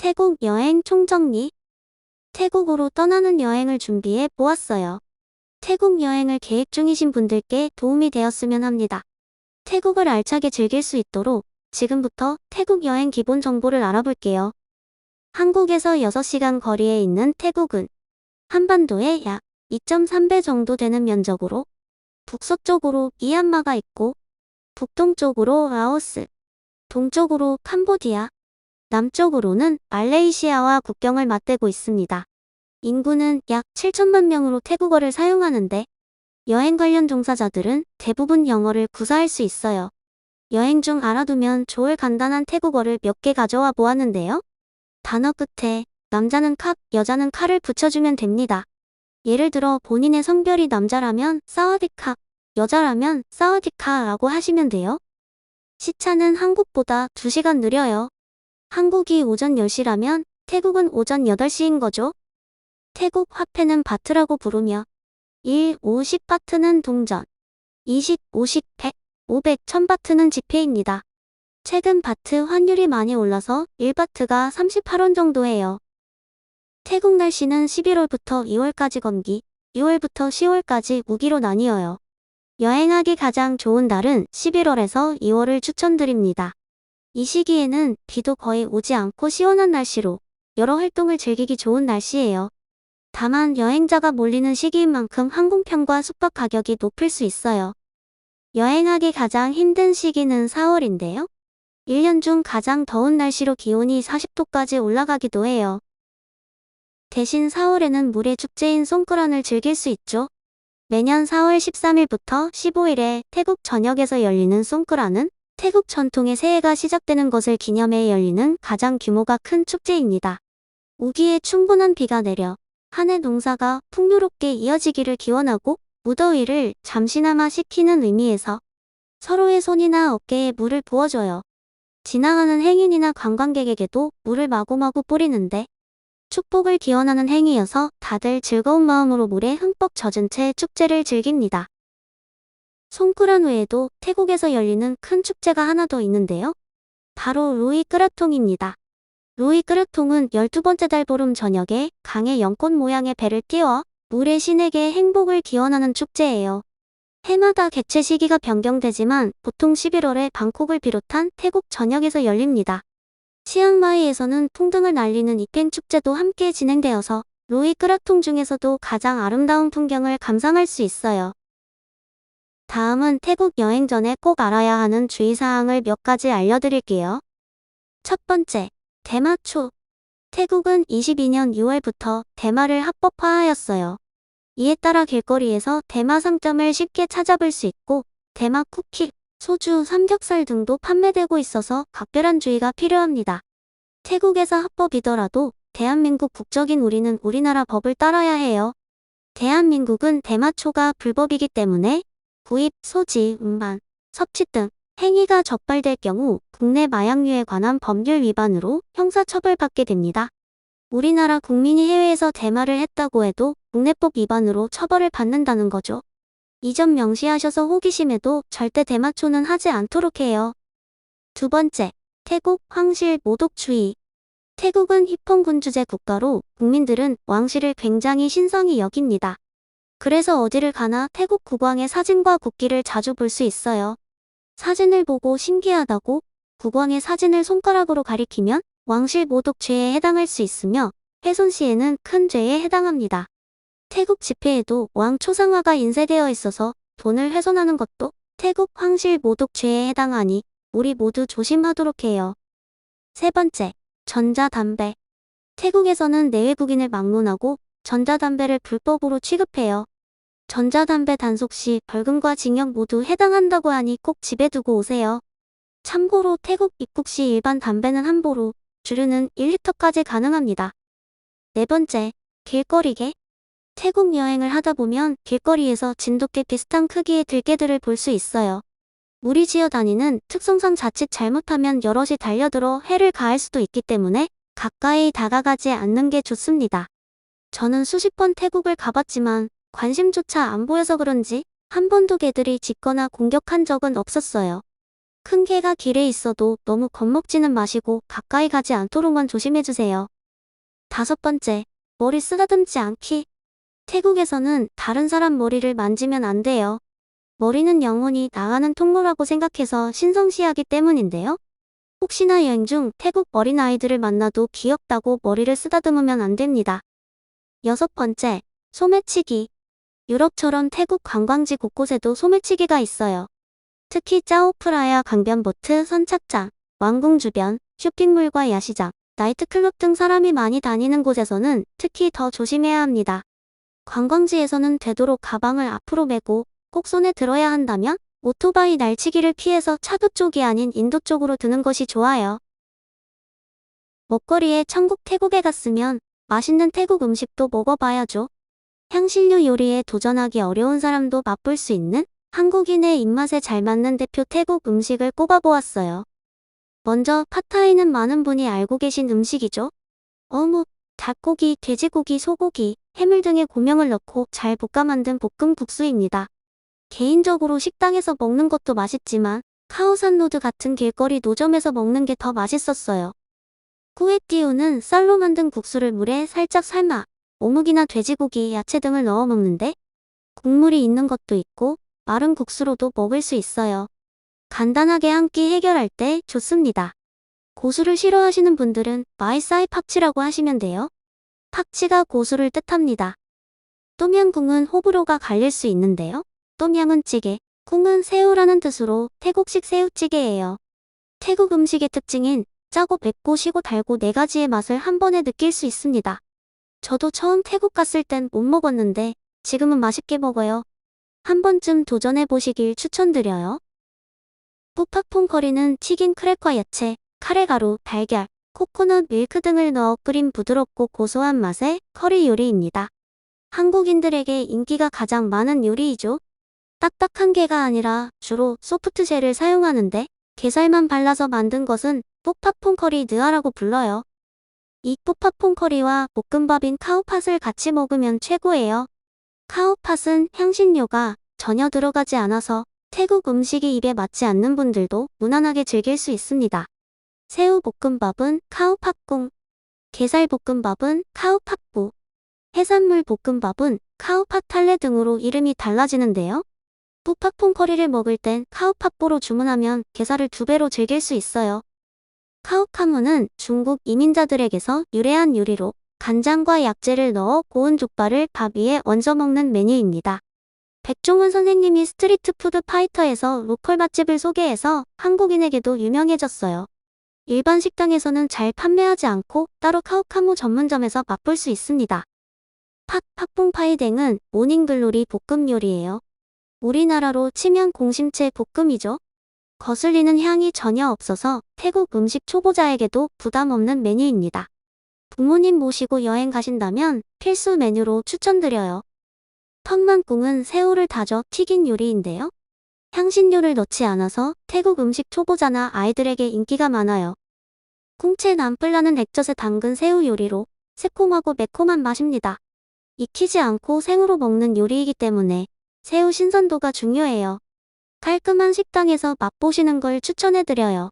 태국 여행 총정리. 태국으로 떠나는 여행을 준비해 보았어요. 태국 여행을 계획 중이신 분들께 도움이 되었으면 합니다. 태국을 알차게 즐길 수 있도록 지금부터 태국 여행 기본 정보를 알아볼게요. 한국에서 6시간 거리에 있는 태국은 한반도의 약 2.3배 정도 되는 면적으로 북서쪽으로 미얀마가 있고 북동쪽으로 라오스, 동쪽으로 캄보디아, 남쪽으로는 말레이시아와 국경을 맞대고 있습니다. 인구는 약 7천만 명으로 태국어를 사용하는데 여행 관련 종사자들은 대부분 영어를 구사할 수 있어요. 여행 중 알아두면 좋을 간단한 태국어를 몇 개 가져와 보았는데요. 단어 끝에 남자는 캅, 여자는 카를 붙여주면 됩니다. 예를 들어 본인의 성별이 남자라면 사와디캅, 여자라면 사와디카라고 하시면 돼요. 시차는 한국보다 2시간 느려요. 한국이 오전 10시라면 태국은 오전 8시인 거죠. 태국 화폐는 바트라고 부르며 1, 50 바트는 동전, 20, 50, 100, 500, 1000바트는 지폐입니다. 최근 바트 환율이 많이 올라서 1바트가 38원 정도예요. 태국 날씨는 11월부터 2월까지 건기, 6월부터 10월까지 우기로 나뉘어요. 여행하기 가장 좋은 날은 11월에서 2월을 추천드립니다. 이 시기에는 비도 거의 오지 않고 시원한 날씨로 여러 활동을 즐기기 좋은 날씨예요. 다만 여행자가 몰리는 시기인 만큼 항공편과 숙박 가격이 높을 수 있어요. 여행하기 가장 힘든 시기는 4월인데요. 1년 중 가장 더운 날씨로 기온이 40도까지 올라가기도 해요. 대신 4월에는 물의 축제인 송크란을 즐길 수 있죠. 매년 4월 13일부터 15일에 태국 전역에서 열리는 송크란은 태국 전통의 새해가 시작되는 것을 기념해 열리는 가장 규모가 큰 축제입니다. 우기에 충분한 비가 내려 한 해 농사가 풍요롭게 이어지기를 기원하고 무더위를 잠시나마 식히는 의미에서 서로의 손이나 어깨에 물을 부어줘요. 지나가는 행인이나 관광객에게도 물을 마구마구 뿌리는데 축복을 기원하는 행위여서 다들 즐거운 마음으로 물에 흠뻑 젖은 채 축제를 즐깁니다. 송크란 외에도 태국에서 열리는 큰 축제가 하나 더 있는데요. 바로 루이 끄라통입니다. 루이 끄라통은 12번째 달 보름 저녁에 강의 연꽃 모양의 배를 띄워 물의 신에게 행복을 기원하는 축제예요. 해마다 개최 시기가 변경되지만 보통 11월에 방콕을 비롯한 태국 전역에서 열립니다. 치앙마이에서는 풍등을 날리는 이팽 축제도 함께 진행되어서 루이 끄라통 중에서도 가장 아름다운 풍경을 감상할 수 있어요. 다음은 태국 여행 전에 꼭 알아야 하는 주의사항을 몇 가지 알려드릴게요. 첫 번째, 대마초. 태국은 22년 6월부터 대마를 합법화하였어요. 이에 따라 길거리에서 대마 상점을 쉽게 찾아볼 수 있고 대마 쿠키, 소주, 삼겹살 등도 판매되고 있어서 각별한 주의가 필요합니다. 태국에서 합법이더라도 대한민국 국적인 우리는 우리나라 법을 따라야 해요. 대한민국은 대마초가 불법이기 때문에 구입, 소지, 운반, 섭취 등 행위가 적발될 경우 국내 마약류에 관한 법률 위반으로 형사처벌받게 됩니다. 우리나라 국민이 해외에서 대마를 했다고 해도 국내법 위반으로 처벌을 받는다는 거죠. 이 점 명시하셔서 호기심에도 절대 대마초는 하지 않도록 해요. 두 번째, 태국 황실 모독주의. 태국은 힙헌군주제 국가로 국민들은 왕실을 굉장히 신성히 여깁니다. 그래서 어디를 가나 태국 국왕의 사진과 국기를 자주 볼 수 있어요. 사진을 보고 신기하다고 국왕의 사진을 손가락으로 가리키면 왕실 모독죄에 해당할 수 있으며 훼손 시에는 큰 죄에 해당합니다. 태국 지폐에도 왕 초상화가 인쇄되어 있어서 돈을 훼손하는 것도 태국 황실 모독죄에 해당하니 우리 모두 조심하도록 해요. 세 번째, 전자담배. 태국에서는 내외국인을 막론하고 전자담배를 불법으로 취급해요. 전자담배 단속 시 벌금과 징역 모두 해당한다고 하니 꼭 집에 두고 오세요. 참고로 태국 입국 시 일반 담배는 함부로, 주류는 1리터까지 가능합니다. 네 번째, 길거리개. 태국 여행을 하다 보면 길거리에서 진돗개 비슷한 크기의 들개들을 볼 수 있어요. 무리지어 다니는 특성상 자칫 잘못하면 여럿이 달려들어 해를 가할 수도 있기 때문에 가까이 다가가지 않는 게 좋습니다. 저는 수십 번 태국을 가봤지만 관심조차 안 보여서 그런지 한 번도 개들이 짖거나 공격한 적은 없었어요. 큰 개가 길에 있어도 너무 겁먹지는 마시고 가까이 가지 않도록만 조심해주세요. 5번째, 머리 쓰다듬지 않기. 태국에서는 다른 사람 머리를 만지면 안 돼요. 머리는 영혼이 나가는 통로라고 생각해서 신성시하기 때문인데요. 혹시나 여행 중 태국 어린아이들을 만나도 귀엽다고 머리를 쓰다듬으면 안 됩니다. 6번째, 소매치기. 유럽처럼 태국 관광지 곳곳에도 소매치기가 있어요. 특히 짜오프라야 강변보트 선착장, 왕궁 주변, 쇼핑몰과 야시장, 나이트클럽 등 사람이 많이 다니는 곳에서는 특히 더 조심해야 합니다. 관광지에서는 되도록 가방을 앞으로 메고 꼭 손에 들어야 한다면 오토바이 날치기를 피해서 차도 쪽이 아닌 인도 쪽으로 드는 것이 좋아요. 먹거리에 천국 태국에 갔으면 맛있는 태국 음식도 먹어봐야죠. 향신료 요리에 도전하기 어려운 사람도 맛볼 수 있는 한국인의 입맛에 잘 맞는 대표 태국 음식을 꼽아보았어요. 먼저 팟타이는 많은 분이 알고 계신 음식이죠. 어묵, 닭고기, 돼지고기, 소고기, 해물 등의 고명을 넣고 잘 볶아 만든 볶음국수입니다. 개인적으로 식당에서 먹는 것도 맛있지만 카오산 로드 같은 길거리 노점에서 먹는 게 더 맛있었어요. 꾸에띠우는 쌀로 만든 국수를 물에 살짝 삶아 어묵이나 돼지고기, 야채 등을 넣어 먹는데 국물이 있는 것도 있고 마른 국수로도 먹을 수 있어요. 간단하게 한 끼 해결할 때 좋습니다. 고수를 싫어하시는 분들은 마이사이 팍치라고 하시면 돼요. 팍치가 고수를 뜻합니다. 똠양꿍은 호불호가 갈릴 수 있는데요. 똠양은 찌개, 꿍은 새우라는 뜻으로 태국식 새우찌개예요. 태국 음식의 특징인 짜고 맵고 시고 달고 4가지의 맛을 한 번에 느낄 수 있습니다. 저도 처음 태국 갔을 땐 못 먹었는데 지금은 맛있게 먹어요. 한 번쯤 도전해 보시길 추천드려요. 푸팍퐁 커리는 튀긴 크랙과 야채, 카레가루, 달걀, 코코넛 밀크 등을 넣어 끓인 부드럽고 고소한 맛의 커리 요리입니다. 한국인들에게 인기가 가장 많은 요리이죠. 딱딱한 게가 아니라 주로 소프트젤을 사용하는데 게살만 발라서 만든 것은 푸팍퐁 커리 느아라고 불러요. 이 푸팍퐁 커리와 볶음밥인 카우팟을 같이 먹으면 최고예요. 카우팟은 향신료가 전혀 들어가지 않아서 태국 음식이 입에 맞지 않는 분들도 무난하게 즐길 수 있습니다. 새우 볶음밥은 카우팟꿍, 게살 볶음밥은 카우팟부, 해산물 볶음밥은 카우팟 탈레 등으로 이름이 달라지는데요. 푸팍퐁 커리를 먹을 땐 카우팟보로 주문하면 게살을 2배로 즐길 수 있어요. 카우카무는 중국 이민자들에게서 유래한 요리로 간장과 약재를 넣어 고운 족발을 밥 위에 얹어 먹는 메뉴입니다. 백종원 선생님이 스트리트 푸드 파이터에서 로컬 맛집을 소개해서 한국인에게도 유명해졌어요. 일반 식당에서는 잘 판매하지 않고 따로 카우카무 전문점에서 맛볼 수 있습니다. 팥퐁파이댕은 모닝글로리 볶음 요리예요. 우리나라로 치면 공심채 볶음이죠. 거슬리는 향이 전혀 없어서 태국 음식 초보자에게도 부담 없는 메뉴입니다. 부모님 모시고 여행 가신다면 필수 메뉴로 추천드려요. 턱만꿍은 새우를 다져 튀긴 요리인데요. 향신료를 넣지 않아서 태국 음식 초보자나 아이들에게 인기가 많아요. 꿍채 남플라는 액젓에 담근 새우 요리로 새콤하고 매콤한 맛입니다. 익히지 않고 생으로 먹는 요리이기 때문에 새우 신선도가 중요해요. 깔끔한 식당에서 맛보시는 걸 추천해드려요.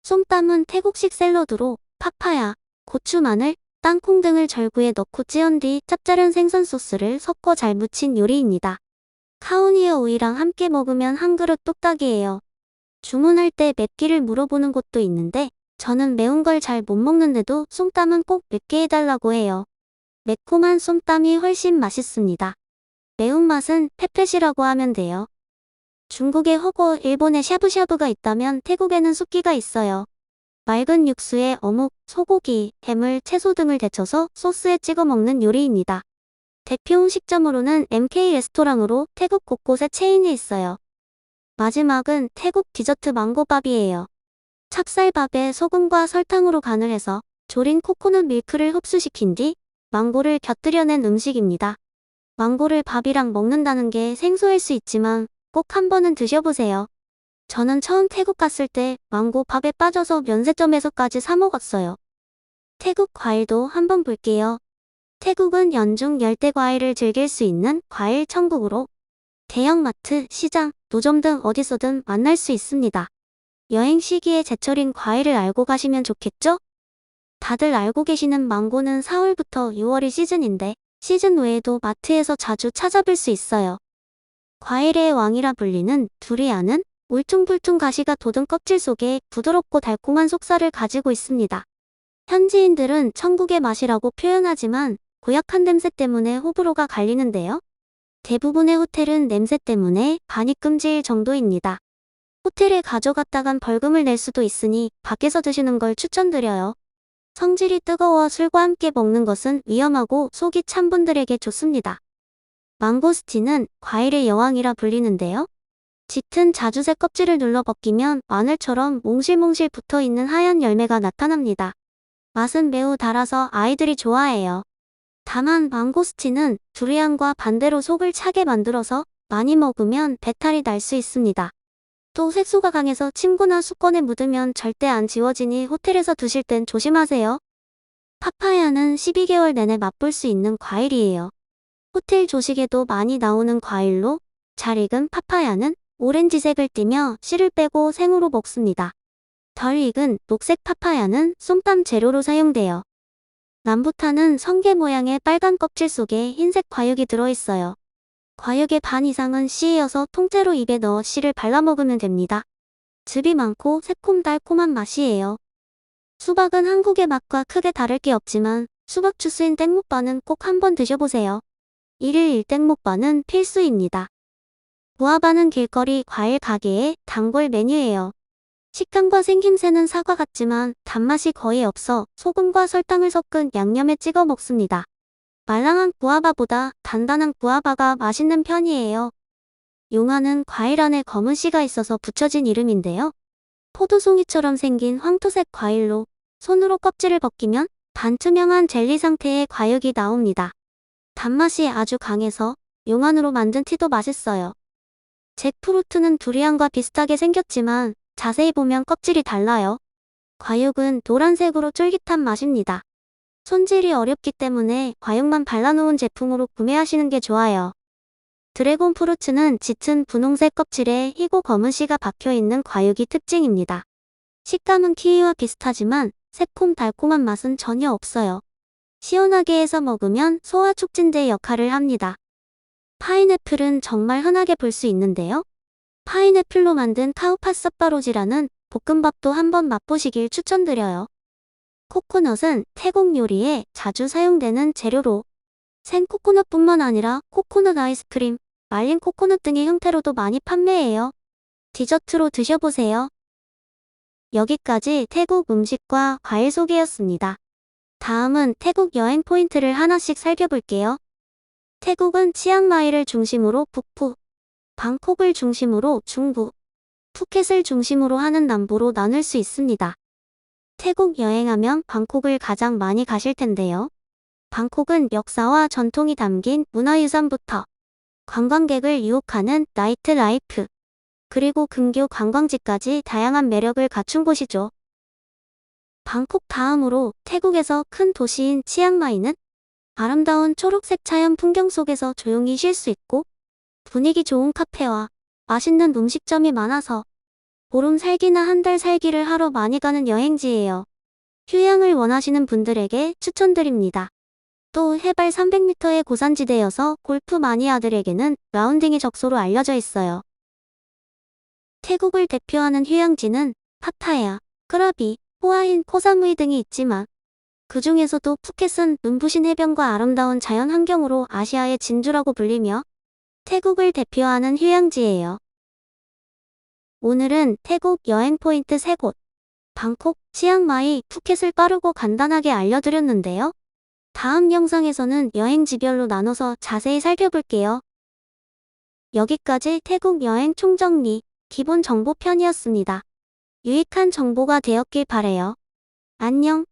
쏨땀은 태국식 샐러드로 파파야, 고추, 마늘, 땅콩 등을 절구에 넣고 찌은 뒤 짭짤한 생선 소스를 섞어 잘 무친 요리입니다. 카오니어 오이랑 함께 먹으면 한 그릇 뚝딱이에요. 주문할 때 맵기를 물어보는 곳도 있는데 저는 매운 걸 잘 못 먹는데도 쏨땀은 꼭 맵게 해달라고 해요. 매콤한 쏨땀이 훨씬 맛있습니다. 매운맛은 페펫이라고 하면 돼요. 중국에 허거, 일본에 샤브샤브가 있다면 태국에는 숫기가 있어요. 맑은 육수에 어묵, 소고기, 해물, 채소 등을 데쳐서 소스에 찍어 먹는 요리입니다. 대표 음식점으로는 MK 레스토랑으로 태국 곳곳에 체인이 있어요. 마지막은 태국 디저트 망고밥이에요. 찹쌀밥에 소금과 설탕으로 간을 해서 졸인 코코넛 밀크를 흡수시킨 뒤 망고를 곁들여낸 음식입니다. 망고를 밥이랑 먹는다는 게 생소할 수 있지만 꼭 한 번은 드셔보세요. 저는 처음 태국 갔을 때 망고 밥에 빠져서 면세점에서까지 사 먹었어요. 태국 과일도 한번 볼게요. 태국은 연중 열대 과일을 즐길 수 있는 과일 천국으로 대형마트, 시장, 노점 등 어디서든 만날 수 있습니다. 여행 시기에 제철인 과일을 알고 가시면 좋겠죠? 다들 알고 계시는 망고는 4월부터 6월이 시즌인데 시즌 외에도 마트에서 자주 찾아볼 수 있어요. 과일의 왕이라 불리는 두리안은 울퉁불퉁 가시가 돋은 껍질 속에 부드럽고 달콤한 속살을 가지고 있습니다. 현지인들은 천국의 맛이라고 표현하지만 고약한 냄새 때문에 호불호가 갈리는데요. 대부분의 호텔은 냄새 때문에 반입금지일 정도입니다. 호텔에 가져갔다간 벌금을 낼 수도 있으니 밖에서 드시는 걸 추천드려요. 성질이 뜨거워 술과 함께 먹는 것은 위험하고 속이 찬 분들에게 좋습니다. 망고스틴은 과일의 여왕이라 불리는데요. 짙은 자주색 껍질을 눌러 벗기면 마늘처럼 몽실몽실 붙어있는 하얀 열매가 나타납니다. 맛은 매우 달아서 아이들이 좋아해요. 다만 망고스틴은 두리안과 반대로 속을 차게 만들어서 많이 먹으면 배탈이 날 수 있습니다. 또 색소가 강해서 침구나 수건에 묻으면 절대 안 지워지니 호텔에서 드실 땐 조심하세요. 파파야는 12개월 내내 맛볼 수 있는 과일이에요. 호텔 조식에도 많이 나오는 과일로 잘 익은 파파야는 오렌지색을 띠며 씨를 빼고 생으로 먹습니다. 덜 익은 녹색 파파야는 솜땀 재료로 사용돼요. 람부탄은 성게 모양의 빨간 껍질 속에 흰색 과육이 들어있어요. 과육의 반 이상은 씨이어서 통째로 입에 넣어 씨를 발라 먹으면 됩니다. 즙이 많고 새콤달콤한 맛이에요. 수박은 한국의 맛과 크게 다를 게 없지만 수박 주스인 땡목바는 꼭 한번 드셔보세요. 1일 1땡목바는 필수입니다. 구아바는 길거리 과일 가게의 단골 메뉴예요. 식감과 생김새는 사과 같지만 단맛이 거의 없어 소금과 설탕을 섞은 양념에 찍어 먹습니다. 말랑한 구아바보다 단단한 구아바가 맛있는 편이에요. 용화는 과일 안에 검은 씨가 있어서 붙여진 이름인데요. 포도송이처럼 생긴 황토색 과일로 손으로 껍질을 벗기면 반투명한 젤리 상태의 과육이 나옵니다. 단맛이 아주 강해서 용안으로 만든 티도 맛있어요. 잭프루트는 두리안과 비슷하게 생겼지만 자세히 보면 껍질이 달라요. 과육은 노란색으로 쫄깃한 맛입니다. 손질이 어렵기 때문에 과육만 발라놓은 제품으로 구매하시는 게 좋아요. 드래곤 프루츠는 짙은 분홍색 껍질에 희고 검은 씨가 박혀있는 과육이 특징입니다. 식감은 키위와 비슷하지만 새콤달콤한 맛은 전혀 없어요. 시원하게 해서 먹으면 소화 촉진제 역할을 합니다. 파인애플은 정말 흔하게 볼 수 있는데요. 파인애플로 만든 카우파사빠로지라는 볶음밥도 한번 맛보시길 추천드려요. 코코넛은 태국 요리에 자주 사용되는 재료로 생 코코넛뿐만 아니라 코코넛 아이스크림, 말린 코코넛 등의 형태로도 많이 판매해요. 디저트로 드셔보세요. 여기까지 태국 음식과 과일 소개였습니다. 다음은 태국 여행 포인트를 하나씩 살펴볼게요. 태국은 치앙마이를 중심으로 북부, 방콕을 중심으로 중부, 푸켓을 중심으로 하는 남부로 나눌 수 있습니다. 태국 여행하면 방콕을 가장 많이 가실 텐데요. 방콕은 역사와 전통이 담긴 문화유산부터 관광객을 유혹하는 나이트 라이프, 그리고 근교 관광지까지 다양한 매력을 갖춘 곳이죠. 방콕 다음으로 태국에서 큰 도시인 치앙마이는 아름다운 초록색 자연 풍경 속에서 조용히 쉴 수 있고 분위기 좋은 카페와 맛있는 음식점이 많아서 보름 살기나 한 달 살기를 하러 많이 가는 여행지예요. 휴양을 원하시는 분들에게 추천드립니다. 또 해발 300m의 고산지대여서 골프 마니아들에게는 라운딩이 적소로 알려져 있어요. 태국을 대표하는 휴양지는 파타야, 크라비, 호아인, 코사무이 등이 있지만 그 중에서도 푸켓은 눈부신 해변과 아름다운 자연 환경으로 아시아의 진주라고 불리며 태국을 대표하는 휴양지예요. 오늘은 태국 여행 포인트 3곳, 방콕, 치앙마이, 푸켓을 빠르고 간단하게 알려드렸는데요. 다음 영상에서는 여행지별로 나눠서 자세히 살펴볼게요. 여기까지 태국 여행 총정리, 기본 정보 편이었습니다. 유익한 정보가 되었길 바래요. 안녕.